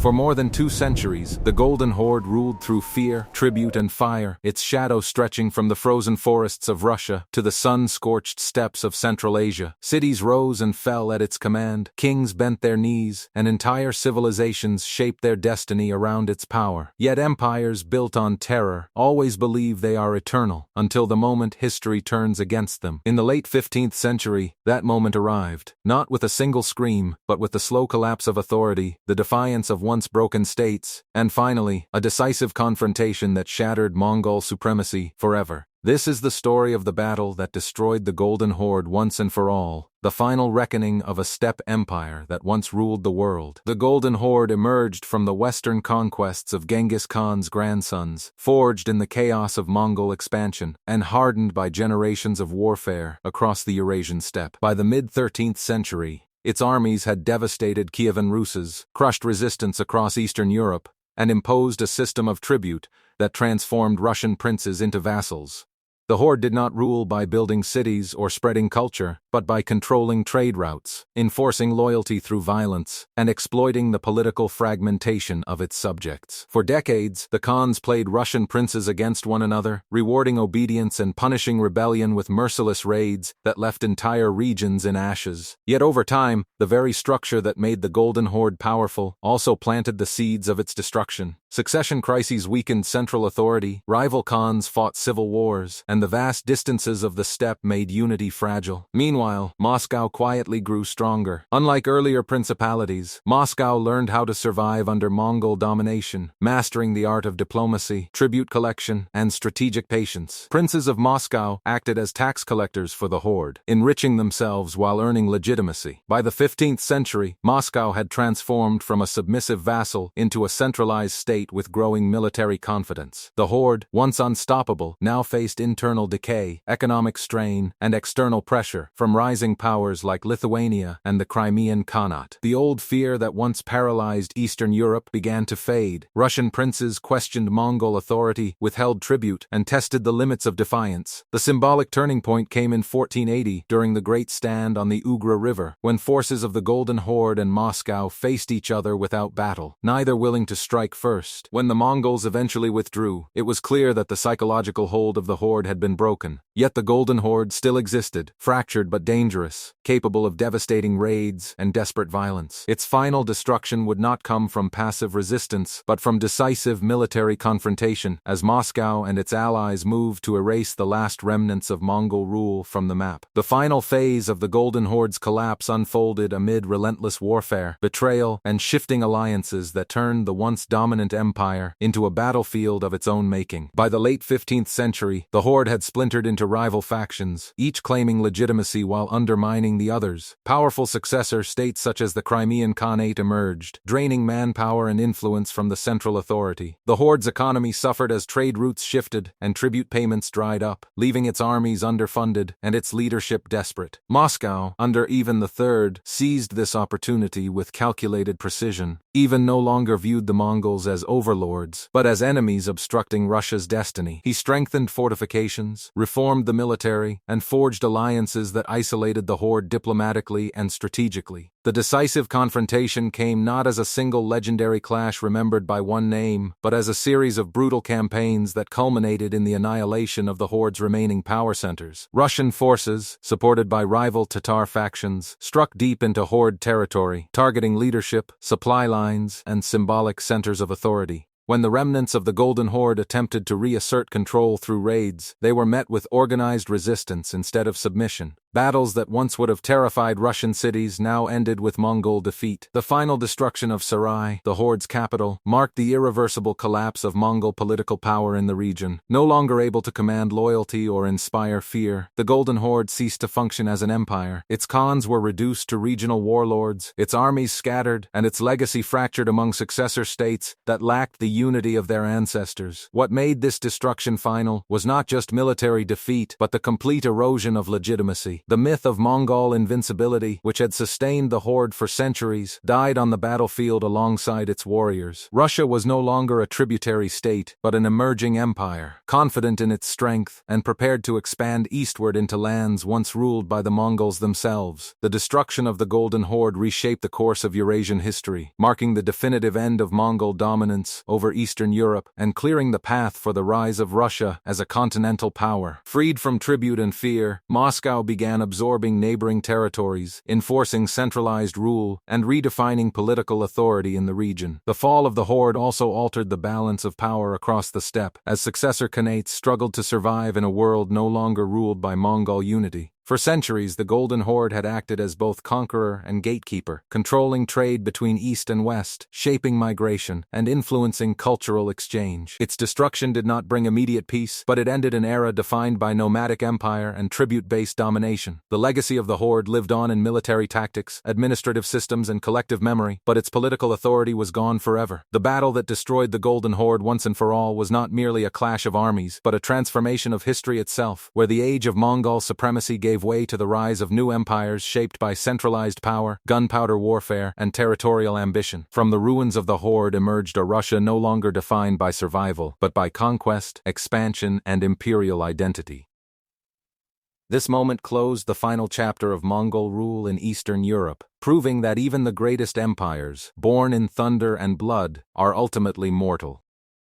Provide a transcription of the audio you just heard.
For more than 2 centuries, the Golden Horde ruled through fear, tribute, and fire, its shadow stretching from the frozen forests of Russia to the sun-scorched steppes of Central Asia. Cities rose and fell at its command, kings bent their knees, and entire civilizations shaped their destiny around its power. Yet empires built on terror always believe they are eternal, until the moment history turns against them. In the late 15th century, that moment arrived, not with a single scream, but with the slow collapse of authority, the defiance of once broken states, and finally, a decisive confrontation that shattered Mongol supremacy forever. This is the story of the battle that destroyed the Golden Horde once and for all, the final reckoning of a steppe empire that once ruled the world. The Golden Horde emerged from the western conquests of Genghis Khan's grandsons, forged in the chaos of Mongol expansion, and hardened by generations of warfare across the Eurasian steppe. By the mid-13th century, its armies had devastated Kievan Rus', crushed resistance across Eastern Europe, and imposed a system of tribute that transformed Russian princes into vassals. The Horde did not rule by building cities or spreading culture, but by controlling trade routes, enforcing loyalty through violence, and exploiting the political fragmentation of its subjects. For decades, the Khans played Russian princes against one another, rewarding obedience and punishing rebellion with merciless raids that left entire regions in ashes. Yet over time, the very structure that made the Golden Horde powerful also planted the seeds of its destruction. Succession crises weakened central authority, rival Khans fought civil wars, and the vast distances of the steppe made unity fragile. Meanwhile, Moscow quietly grew stronger. Unlike earlier principalities, Moscow learned how to survive under Mongol domination, mastering the art of diplomacy, tribute collection, and strategic patience. Princes of Moscow acted as tax collectors for the Horde, enriching themselves while earning legitimacy. By the 15th century, Moscow had transformed from a submissive vassal into a centralized state with growing military confidence. The Horde, once unstoppable, now faced internal decay, economic strain, and external pressure from rising powers like Lithuania and the Crimean Khanate. The old fear that once paralyzed Eastern Europe began to fade. Russian princes questioned Mongol authority, withheld tribute, and tested the limits of defiance. The symbolic turning point came in 1480 during the Great Stand on the Ugra River, when forces of the Golden Horde and Moscow faced each other without battle, neither willing to strike first. When the Mongols eventually withdrew, it was clear that the psychological hold of the Horde had been broken. Yet the Golden Horde still existed, fractured but dangerous, capable of devastating raids and desperate violence. Its final destruction would not come from passive resistance, but from decisive military confrontation, as Moscow and its allies moved to erase the last remnants of Mongol rule from the map. The final phase of the Golden Horde's collapse unfolded amid relentless warfare, betrayal, and shifting alliances that turned the once dominant empire into a battlefield of its own making. By the late 15th century, the Horde had splintered into rival factions, each claiming legitimacy while undermining the others. Powerful successor states such as the Crimean Khanate emerged, draining manpower and influence from the central authority. The Horde's economy suffered as trade routes shifted and tribute payments dried up, leaving its armies underfunded and its leadership desperate. Moscow, under Ivan III, seized this opportunity with calculated precision. Ivan no longer viewed the Mongols as overlords, but as enemies obstructing Russia's destiny. He strengthened fortifications, reformed the military, and forged alliances that isolated the Horde diplomatically and strategically. The decisive confrontation came not as a single legendary clash remembered by one name, but as a series of brutal campaigns that culminated in the annihilation of the Horde's remaining power centers. Russian forces, supported by rival Tatar factions, struck deep into Horde territory, targeting leadership, supply lines, and symbolic centers of authority. When the remnants of the Golden Horde attempted to reassert control through raids, they were met with organized resistance instead of submission. Battles that once would have terrified Russian cities now ended with Mongol defeat. The final destruction of Sarai, the Horde's capital, marked the irreversible collapse of Mongol political power in the region. No longer able to command loyalty or inspire fear, the Golden Horde ceased to function as an empire. Its Khans were reduced to regional warlords, its armies scattered, and its legacy fractured among successor states that lacked the unity of their ancestors. What made this destruction final was not just military defeat, but the complete erosion of legitimacy. tragedy. The myth of Mongol invincibility, which had sustained the horde for centuries, died on the battlefield alongside its warriors. Russia was no longer a tributary state, but an emerging empire, confident in its strength and prepared to expand eastward into lands once ruled by the Mongols themselves. The destruction of the Golden Horde reshaped the course of Eurasian history, marking the definitive end of Mongol dominance over Eastern Europe and clearing the path for the rise of Russia as a continental power. Freed from tribute and fear, Moscow began absorbing neighboring territories, enforcing centralized rule, and redefining political authority in the region. The fall of the horde also altered the balance of power across the steppe, as successor Khanates struggled to survive in a world no longer ruled by Mongol unity. For centuries, the Golden Horde had acted as both conqueror and gatekeeper, controlling trade between East and West, shaping migration, and influencing cultural exchange. Its destruction did not bring immediate peace, but it ended an era defined by nomadic empire and tribute-based domination. The legacy of the Horde lived on in military tactics, administrative systems, and collective memory, but its political authority was gone forever. The battle that destroyed the Golden Horde once and for all was not merely a clash of armies, but a transformation of history itself, where the age of Mongol supremacy gave way to the rise of new empires shaped by centralized power, gunpowder warfare, and territorial ambition. From the ruins of the Horde emerged a Russia no longer defined by survival, but by conquest, expansion, and imperial identity. This moment closed the final chapter of Mongol rule in Eastern Europe, proving that even the greatest empires, born in thunder and blood, are ultimately mortal.